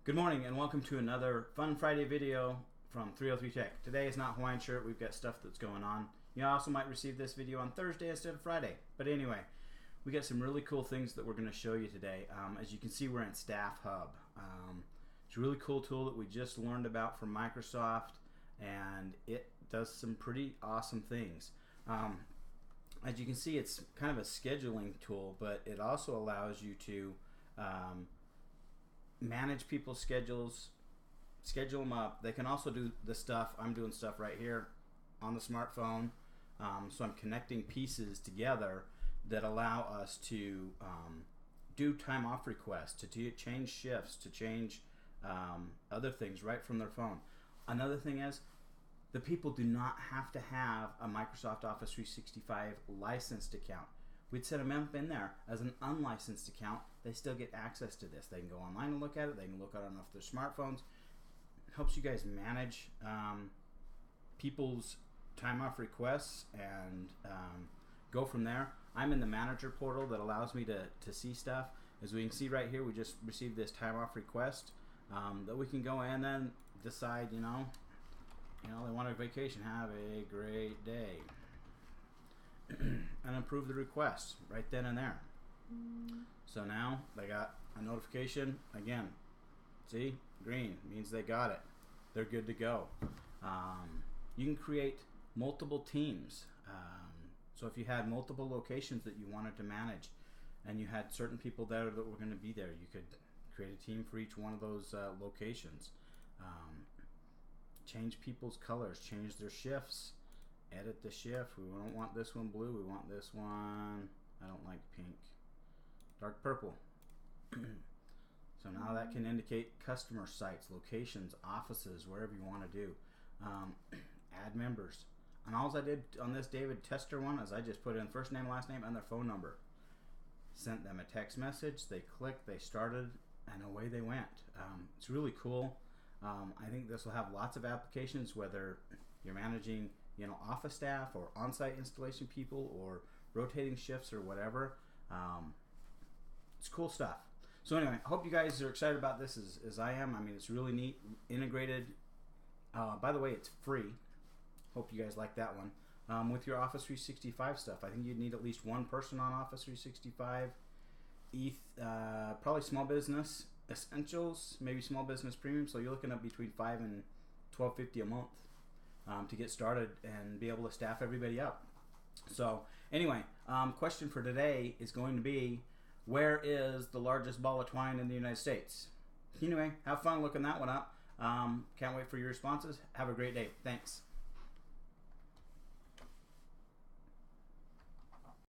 Good morning and welcome to another Fun Friday video from 303 Tech. Today is not Hawaiian shirt, we've got stuff that's going on. You also might receive this video on Thursday instead of Friday. But anyway, we got some really cool things that we're going to show you today. As you can see, we're in StaffHub. It's a really cool tool that we just learned about from Microsoft, and it does some pretty awesome things. As you can see, it's kind of a scheduling tool, but it also allows you to manage people's schedules, schedule them up. They can also do the stuff. I'm doing stuff right here on the smartphone. So I'm connecting pieces together that allow us to do time off requests, to change shifts, to change other things right from their phone. Another thing is, the people do not have to have a Microsoft Office 365 licensed account. We'd set them up in there as an unlicensed account. They still get access to this. They can go online and look at it. They can look at it off their smartphones. It helps you guys manage people's time off requests and go from there. I'm in the manager portal that allows me to see stuff. As we can see right here, we just received this time off request that we can go in and decide, they want a vacation. Have a great day. And approve the request right then and there. So now they got a notification again. See, green means they got it. They're good to go. You can create multiple teams. So if you had multiple locations that you wanted to manage and you had certain people there that were going to be there, you could create a team for each one of those locations. Change people's colors, change their shifts. Edit the shift. We don't want this one blue. We want this one, I don't like pink, dark purple. So now that can indicate customer sites, locations, offices, wherever you want to do. Add members. And all I did on this David Tester one is I just put in first name, last name, and their phone number. Sent them a text message. They clicked, they started, and away they went. It's really cool. I think this will have lots of applications, whether you're managing office staff or on-site installation people or rotating shifts or whatever. It's cool stuff. So anyway, I hope you guys are excited about this as I am. I mean, it's really neat, integrated. By the way, it's free. Hope you guys like that one. With your Office 365 stuff, I think you'd need at least one person on Office 365. Probably small business essentials, maybe small business premium. So you're looking at between $5 and $12.50 a month. To get started and be able to staff everybody up. So anyway, question for today is going to be, where is the largest ball of twine in the United States? Anyway, have fun looking that one up. Can't wait for your responses. Have a great day. Thanks.